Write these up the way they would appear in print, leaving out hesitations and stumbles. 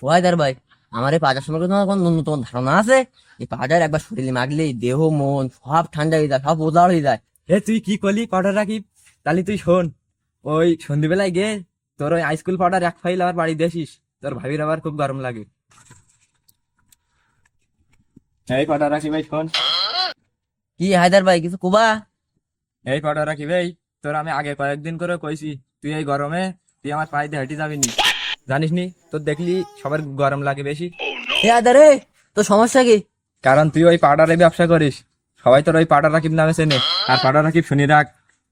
ওয়াইদার ভাই, আমার এই পাউডার সম্পর্কে তোমার কোনো ন্যূনতম ধারণা আছে? এই পাউডার একবার শরীরে মাখলেই দেহ মন সব ঠান্ডা হয়ে যায়, সব উজাড় হয়ে যায়। তুই কি করলি পাউডার রাখিব? তাহলে তুই শোন, ওই সন্ধ্যেবেলায় গে তোর ওই আইসকুল পাউডার এক ফাইল আবার বাড়ি দেখিস, তোর ভাবির আবার খুব গরম লাগে। এই পাউডার রাখি ভাই, শোন। কি হায়দার ভাই, কিছু কুবা? এই পাউডার রাখি ভাই, তোর আমি আগে কয়েকদিন করে কইছি তুই এই গরমে তুই আমার পায়ে দিয়ে হেঁটে যাবি নি, জানিস নি? তোর দেখলি সবার গরম লাগে বেশি, এ হায়দার রে, তোর সমস্যা কি? কারণ তুই ওই পাউডারে ব্যবসা করিস। সবাই তোর ওই পাউডার রাকিব নামে চেনে। আর পাউডার রাকিব শুনি রাখ,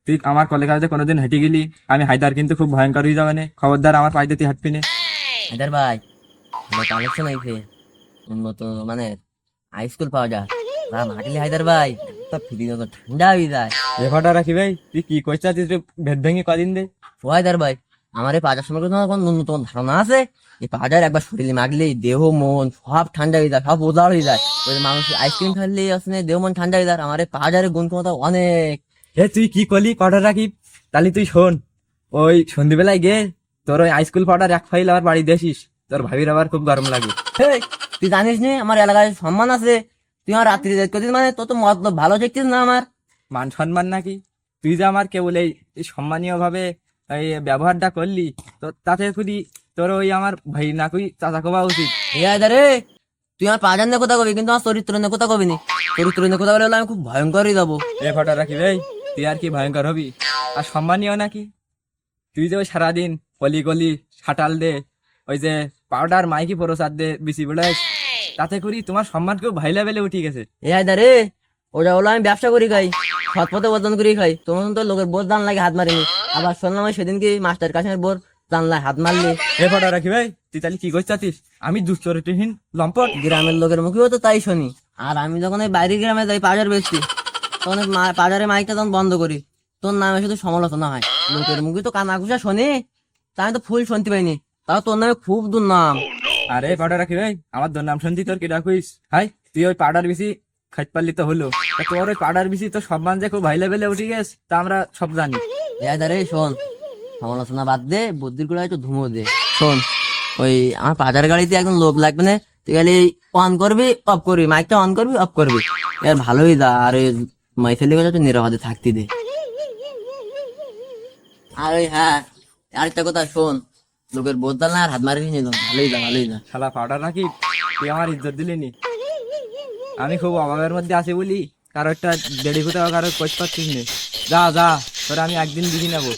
তুই আমার কলেজে কোনোদিন হেঁটে গেলি, আমি হায়দার কিন্তু খুব ভয়ঙ্কর হয়ে যাবে না, খবরদার আমার পায়ে দিয়ে তুই হাঁটবি না। হায়দার ভাই, আমার কালেকশন আইছে উন্নত মানে হাইস্কুল পাউডার, তা মাখলে হায়দার ভাই তো ফিরি তো ঠান্ডা হয়ে যায়। এ পাউডার রাখি ভাই, তুই কি করছিস? তুই ভেদ ভেঙে কদিন দে। ও হায়দার ভাই, আমার এই পাউডার সম্পর্কে তোমার কোনো ন্যূনতম ধারণা আছে? এই পাউডার একবার শরীরে মাখলেই দেহ মন সব ঠান্ডা হয়ে যায়, সব উজাড় হয়ে যায়। ওই যে মানুষ আইসক্রিম খাইলেই আসলে দেহ মন ঠান্ডা হয়ে যায়, আমার এই পাউডারের গুণ ক্ষমতা অনেক। তুই কি করলি পাউডার রাকিব? তাহলে তুই শোন, ওই সন্ধ্যেবেলায় গে তোর ওই আইসকুল পাউডার এক ফাইল আবার বাড়ি দেখিস, তোর ভাবির আবার খুব গরম লাগে। হেই, তুই জানিস নি আমার এলাকায় সম্মান আছে? তুই আমার রাত্রি যেতে করছিস মানে তোর তো মতলব ভালো দেখছিস না আমার? মান সম্মান নাকি? তুই যে আমার কেবল এই এই সম্মানীয় ভাবে এই ব্যবহারটা করলি, তো তাতে খুদি তোর ওই আমার ভাই না কুই চাচা কবা উচিত। এই হায়দার রে, তুই আমার পাউডার নিয়ে কথা কবি, কিন্তু আমার চরিত্র নিয়ে কথা কবি নি। চরিত্র নিয়ে কথা বলে আমি খুব ভয়ঙ্কর হয়ে যাবো। এ ফটো রাখি ভাই, তুই আর কি ভয়ঙ্কর হবি? আর সম্মানীয় নাকি? তুই যে ওই সারাদিন গলি গলি সাটাল দে, ওই যে পাউডার মাইকি প্রসাদ দে বিসি বেড়াইস, তাতে করি তোমার সম্মান কেউ ভাই লেভেলে উঠে গেছে। এই হায়দার রে, ওটা হলো আমি ব্যবসা করি খাই, সৎ পথে বর্জন করি খাই। তোমার তো লোকের বোধ দান লাগে হাত মারিনি। আবার শুনলাম ওই সেদিন কি মাস্টার কাশেমের বোর জানলায় হাত মারলি। এ ফটো রাখি ভাই, তুই তাহলে কি করছিস? আমি দুশ্চরিত্রহীন লম্পট? গ্রামের লোকের মুখেও তো তাই শুনি। আর আমি যখন এই বাইরের গ্রামে যাই পাউডার বেচছি, তখন ওই পাউডারের মাইকটা তখন বন্ধ করি, তোর নামে শুধু সমালোচনা হয়। লোকের মুখে তো কানা ঘুষা শোনে, তা আমি তো ফুল শুনতে পাইনি, তাও তোর নামে খুব দুর্নাম। আরে ফটো রাখি ভাই, আমার তোর নাম শুনছি তোর কি ডাকুইস? হাই, তুই ওই পাউডার বেশি খাইতে পারলি তো হলো, তা তোর ওই পাউডার বেশি তোর সম্মান যে খুব ভাই লেভেলে উঠে গেছে তা আমরা সব জানি। এই হায়দার রে, শোন, সমালোচনা বাদ দে, বুদ্ধির গুলো একটু ধুমো দে। শোন, ওই আমার পাউডার গাড়িতে একদম লোক লাগবে না, তুই খালি অন করবি অফ করবি, মাইকটা অন করবি অফ করবি, এর ভালোই যা। আর ওই মাইথেলি কথা একটু নিরাপদে থাকতে দে। আর ওই হ্যাঁ, আরেকটা কথা শোন, লোকের বোঝাল না আর হাত মারি নিল, ভালোই যা ভালোই যা। শালা পাউডার রাখি, তুই আমার ইজ্জত দিলি নি। আমি খুব অভাবের মধ্যে আছি বলি কারো একটা দেড়ি কোথাও কারো কোচ পাচ্ছিস নে। যা যা, তোরা আমি একদিন দিদি নেবো।